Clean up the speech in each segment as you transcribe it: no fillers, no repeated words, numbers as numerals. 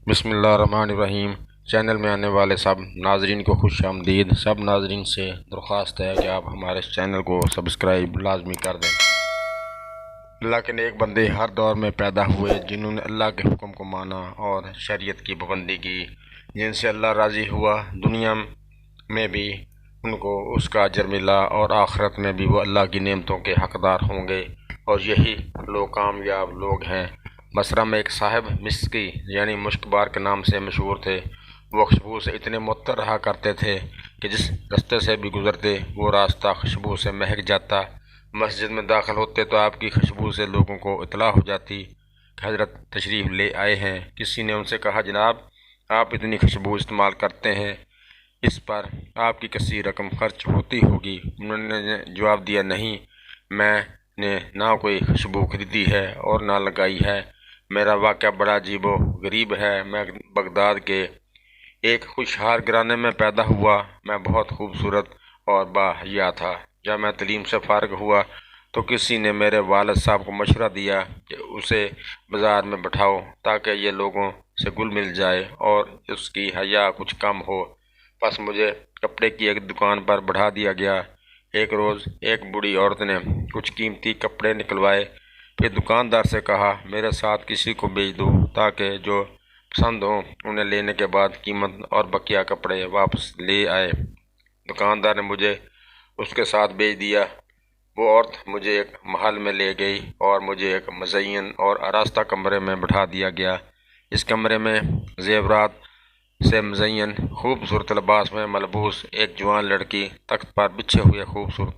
بسم اللہ الرحمن الرحیم۔ چینل میں آنے والے سب ناظرین کو خوش آمدید۔ سب ناظرین سے درخواست ہے کہ آپ ہمارے اس چینل کو سبسکرائب لازمی کر دیں۔ اللہ کے نیک بندے ہر دور میں پیدا ہوئے جنہوں نے اللہ کے حکم کو مانا اور شریعت کی پابندی کی، جن سے اللہ راضی ہوا۔ دنیا میں بھی ان کو اس کا اجر ملا اور آخرت میں بھی وہ اللہ کی نعمتوں کے حقدار ہوں گے، اور یہی لوگ کامیاب لوگ ہیں۔ بصرہ میں ایک صاحب مسکی یعنی مشک بار کے نام سے مشہور تھے۔ وہ خوشبو سے اتنے معطر رہا کرتے تھے کہ جس راستے سے بھی گزرتے وہ راستہ خوشبو سے مہک جاتا۔ مسجد میں داخل ہوتے تو آپ کی خوشبو سے لوگوں کو اطلاع ہو جاتی کہ حضرت تشریف لے آئے ہیں۔ کسی نے ان سے کہا، جناب آپ اتنی خوشبو استعمال کرتے ہیں، اس پر آپ کی کثیر رقم خرچ ہوتی ہوگی۔ انہوں نے جواب دیا، نہیں، میں نے نہ کوئی خوشبو خریدی ہے اور نہ لگائی ہے۔ میرا واقعہ بڑا عجیب و غریب ہے۔ میں بغداد کے ایک خوشحال گھرانے میں پیدا ہوا۔ میں بہت خوبصورت اور باحیا تھا۔ جب میں تعلیم سے فارغ ہوا تو کسی نے میرے والد صاحب کو مشورہ دیا کہ اسے بازار میں بٹھاؤ تاکہ یہ لوگوں سے گل مل جائے اور اس کی حیا کچھ کم ہو۔ پس مجھے کپڑے کی ایک دکان پر بٹھا دیا گیا۔ ایک روز ایک بوڑھی عورت نے کچھ قیمتی کپڑے نکلوائے، پھر دکاندار سے کہا، میرے ساتھ کسی کو بھیج دو تاکہ جو پسند ہوں انہیں لینے کے بعد قیمت اور بقیہ کپڑے واپس لے آئے۔ دکاندار نے مجھے اس کے ساتھ بھیج دیا۔ وہ عورت مجھے ایک محل میں لے گئی اور مجھے ایک مزین اور آراستہ کمرے میں بٹھا دیا گیا۔ اس کمرے میں زیورات سے مزین خوبصورت لباس میں ملبوس ایک جوان لڑکی تخت پر بچھے ہوئے خوبصورت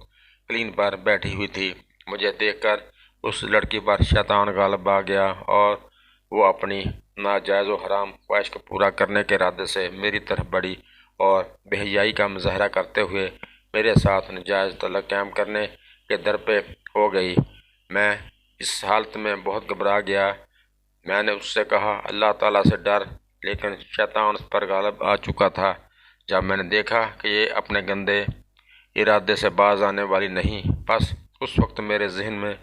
قالین پر بیٹھی ہوئی تھی۔ مجھے دیکھ کر اس لڑکی پر شیطان غالب آ گیا اور وہ اپنی ناجائز و حرام خواہش کو پورا کرنے کے ارادے سے میری طرف بڑھی اور بے حیائی کا مظاہرہ کرتے ہوئے میرے ساتھ ناجائز تعلق قائم کرنے کے در پہ ہو گئی۔ میں اس حالت میں بہت گھبرا گیا۔ میں نے اس سے کہا، اللہ تعالیٰ سے ڈر، لیکن شیطان اس پر غالب آ چکا تھا۔ جب میں نے دیکھا کہ یہ اپنے گندے ارادے سے باز آنے والی نہیں، بس اس وقت میرے ذہن میں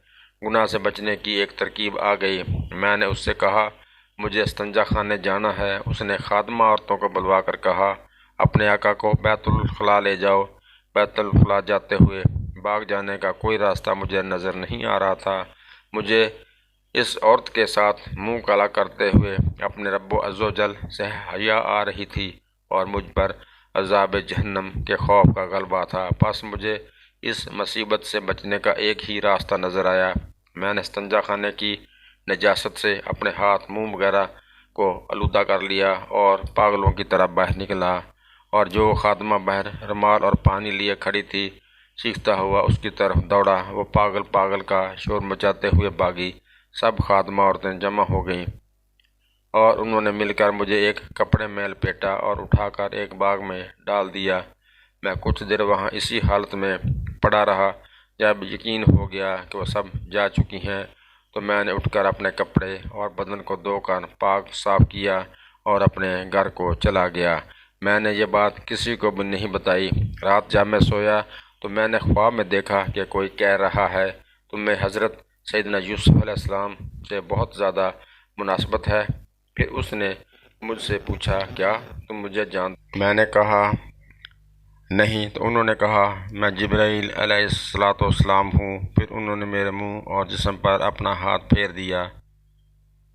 گناہ سے بچنے کی ایک ترکیب آ گئی۔ میں نے اس سے کہا، مجھے استنجا خانے جانا ہے۔ اس نے خادمہ عورتوں کو بلوا کر کہا، اپنے آقا کو بیت الخلاء لے جاؤ۔ بیت الخلاء جاتے ہوئے بھاگ جانے کا کوئی راستہ مجھے نظر نہیں آ رہا تھا۔ مجھے اس عورت کے ساتھ منہ کالا کرتے ہوئے اپنے رب عزوجل سے حیا آ رہی تھی اور مجھ پر عذاب جہنم کے خوف کا غلبہ تھا۔ پس مجھے اس مصیبت سے بچنے کا ایک ہی راستہ نظر آیا۔ میں نے استنجا خانے کی نجاست سے اپنے ہاتھ، منہ وغیرہ کو آلودہ کر لیا اور پاگلوں کی طرح باہر نکلا، اور جو خادمہ باہر رومال اور پانی لیے کھڑی تھی چیختا ہوا اس کی طرف دوڑا۔ وہ پاگل پاگل کا شور مچاتے ہوئے بھاگی۔ سب خادمہ عورتیں جمع ہو گئیں اور انہوں نے مل کر مجھے ایک کپڑے میں لپیٹا اور اٹھا کر ایک باغ میں ڈال دیا۔ میں کچھ دیر وہاں اسی حالت میں پڑا رہا۔ جب یقین ہو گیا کہ وہ سب جا چکی ہیں تو میں نے اٹھ کر اپنے کپڑے اور بدن کو دھو کر پاک صاف کیا اور اپنے گھر کو چلا گیا۔ میں نے یہ بات کسی کو بھی نہیں بتائی۔ رات جب میں سویا تو میں نے خواب میں دیکھا کہ کوئی کہہ رہا ہے، تمہیں حضرت سیدنا یوسف علیہ السلام سے بہت زیادہ مناسبت ہے۔ پھر اس نے مجھ سے پوچھا، کیا تم مجھے جانتے؟ میں نے کہا، نہیں۔ تو انہوں نے کہا، میں جبرائیل علیہ السلام ہوں۔ پھر انہوں نے میرے منہ اور جسم پر اپنا ہاتھ پھیر دیا۔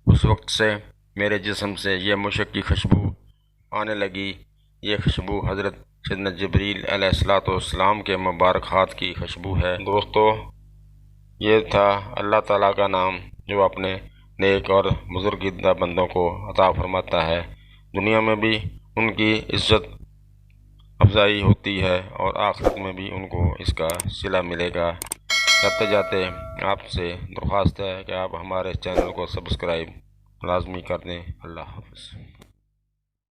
اس وقت سے میرے جسم سے یہ مشک کی خوشبو آنے لگی۔ یہ خوشبو حضرت سیدنا جبرائیل علیہ السلام کے مبارک ہاتھ کی خوشبو ہے۔ دوستو، یہ تھا اللہ تعالیٰ کا نام جو اپنے نیک اور بزرگیدہ بندوں کو عطا فرماتا ہے۔ دنیا میں بھی ان کی عزت افزائی ہوتی ہے اور آخرت میں بھی ان کو اس کا صلہ ملے گا۔ جاتے جاتے آپ سے درخواست ہے کہ آپ ہمارے چینل کو سبسکرائب لازمی کر دیں۔ اللہ حافظ۔